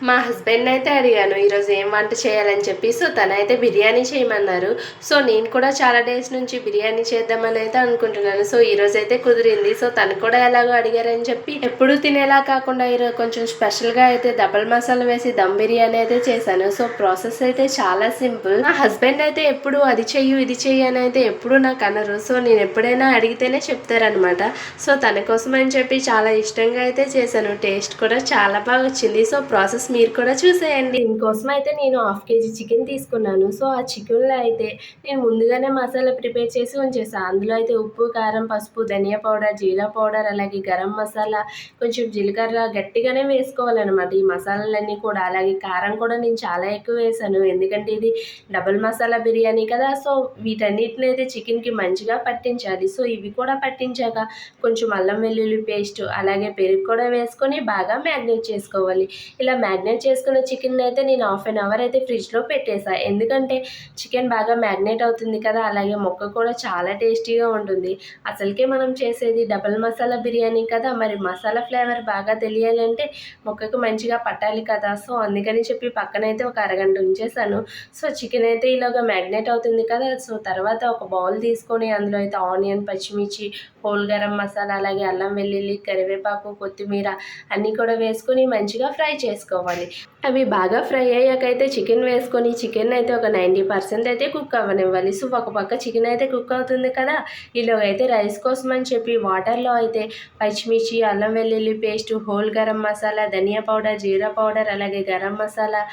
మా హస్బెండ్ అయితే అడిగాను ఈరోజు ఏం వంట చేయాలని చెప్పి. సో తనైతే బిర్యానీ చేయమన్నారు. సో నేను కూడా చాలా డేస్ నుంచి బిర్యానీ చేద్దామని అయితే అనుకుంటున్నాను. సో ఈరోజైతే కుదిరింది. సో తను కూడా ఎలాగో అడిగారని చెప్పి ఎప్పుడూ తినేలా కాకుండా ఈరోజు కొంచెం స్పెషల్గా అయితే డబల్ మసాలా వేసి దమ్ బిర్యానీ అయితే చేశాను. సో ప్రాసెస్ అయితే చాలా సింపుల్. మా హస్బెండ్ అయితే ఎప్పుడు అది చెయ్యు ఇది చెయ్యి అని అయితే ఎప్పుడు నాకు అనరు. సో నేను ఎప్పుడైనా అడిగితేనే చెప్తారనమాట. సో తన కోసం అని చెప్పి చాలా ఇష్టంగా అయితే చేశాను. టేస్ట్ కూడా చాలా బాగా వచ్చింది. సో ప్రాసెస్ మీరు కూడా చూసేయండి. దీనికోసం అయితే నేను 1/2 కేజీ చికెన్ తీసుకున్నాను. సో ఆ చికెన్లో అయితే నేను ముందుగానే మసాలా ప్రిపేర్ చేసి ఉంచేసాను. అందులో అయితే ఉప్పు, కారం, పసుపు, ధనియా పౌడర్, జీరా పౌడర్, అలాగే గరం మసాలా, కొంచెం జీలకర్ర గట్టిగానే వేసుకోవాలన్నమాట ఈ మసాలాలన్నీ కూడా. అలాగే కారం కూడా నేను చాలా ఎక్కువ వేసాను, ఎందుకంటే ఇది డబుల్ మసాలా బిర్యానీ కదా. సో వీటన్నిటిని అయితే చికెన్కి మంచిగా పట్టించాలి. సో ఇవి కూడా పట్టించాక కొంచెం అల్లం వెల్లుల్లి పేస్ట్, అలాగే పెరుగు కూడా వేసుకొని బాగా మ్యాగ్నేట్ చేసుకోవాలి. ఇలా మ్యాగ్నేట్ చేసుకున్న చికెన్ అయితే నేను 1/2 అవర్ అయితే ఫ్రిడ్జ్లో పెట్టేసా, ఎందుకంటే చికెన్ బాగా మ్యాగ్నేట్ అవుతుంది కదా. అలాగే మొక్క కూడా చాలా టేస్టీగా ఉంటుంది. అసలుకే మనం చేసేది డబల్ మసాలా బిర్యానీ కదా, మరి మసాలా ఫ్లేవర్ బాగా తెలియాలంటే మొక్కకు మంచిగా పట్టాలి కదా. సో అందుకని చెప్పి పక్కనైతే ఒక అరగంట ఉంచేసాను. సో చికెన్ అయితే ఇలాగా మ్యాగ్నేట్ అవుతుంది కదా. సో తర్వాత ఒక బౌల్ తీసుకొని అందులో అయితే ఆనియన్, పచ్చిమిర్చి, హోల్ గరం మసాలా, అలాగే అల్లం వెల్లుల్లి, కరివేపాకు, కొత్తిమీర అన్నీ కూడా వేసుకొని మంచిగా ఫ్రై చేసుకోవాలి. అవి బాగా ఫ్రై అయ్యాకైతే చికెన్ వేసుకొని చికెన్ అయితే ఒక 90% అయితే కుక్ అవ్వనివ్వాలి. సో ఒక పక్క చికెన్ అయితే కుక్ అవుతుంది కదా, ఈలోగా అయితే రైస్ కోసం అని చెప్పి వాటర్లో అయితే పచ్చిమిర్చి, అల్లం వెల్లుల్లి పేస్ట్, హోల్ గరం మసాలా, ధనియా పౌడర్, జీరా పౌడర్, అలాగే గరం మసాలా,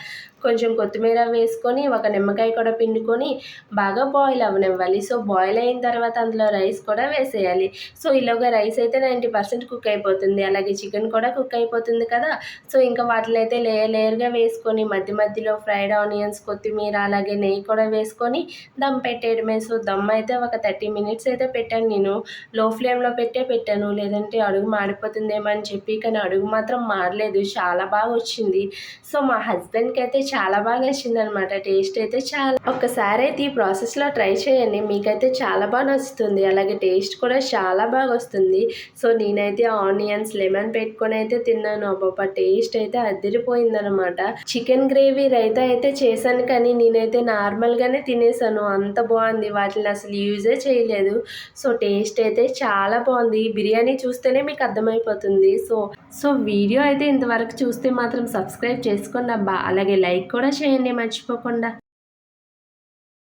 కొంచెం కొత్తిమీర వేసుకొని ఒక నిమ్మకాయ కూడా పిండుకొని బాగా బాయిల్ అవ్వనివ్వాలి. సో బాయిల్ అయిన తర్వాత అందులో రైస్ కూడా వేసేయాలి. సో ఈలోగా రైస్ అయితే 90% కుక్ అయిపోతుంది, అలాగే చికెన్ కూడా కుక్ అయిపోతుంది కదా. సో ఇంకా వాటిని అయితే లేయర్గా వేసుకొని మధ్య మధ్యలో ఫ్రైడ్ ఆనియన్స్, కొత్తిమీర, అలాగే నెయ్యి కూడా వేసుకొని దమ్ పెట్టేయడమే. సో దమ్ అయితే ఒక 30 మినిట్స్ అయితే పెట్టాను నేను. లో ఫ్లేమ్లో పెట్టాను, లేదంటే అడుగు మాడిపోతుందేమో అని చెప్పి. కానీ అడుగు మాత్రం మాడలేదు, చాలా బాగా వచ్చింది. సో మా హస్బెండ్కి అయితే చాలా బాగా నచ్చిందనమాట. టేస్ట్ అయితే చాలా, ఒక్కసారి అయితే ఈ ప్రాసెస్లో ట్రై చేయండి, మీకైతే చాలా బాగా నచ్చుతుంది. అలాగే టేస్ట్ కూడా చాలా బాగా వస్తుంది. సో నేనైతే ఆనియన్స్, లెమన్ పెట్టుకొని అయితే తిన్నాను. అబ్బబ్బా టేస్ట్ అయితే అదిరిపోయిందనమాట. చికెన్ గ్రేవీ రైతా అయితే చేశాను, కానీ నేనైతే నార్మల్గానే తినేసాను. అంత బాగుంది, వాటిని అసలు యూజే చేయలేదు. సో టేస్ట్ అయితే చాలా బాగుంది. బిర్యానీ చూస్తేనే మీకు అర్థమైపోతుంది. సో వీడియో అయితే ఇంతవరకు చూస్తే మాత్రం సబ్స్క్రైబ్ చేసుకోండి అబ్బా, అలాగే లైక్ కూడా చేయండి మర్చిపోకుండా.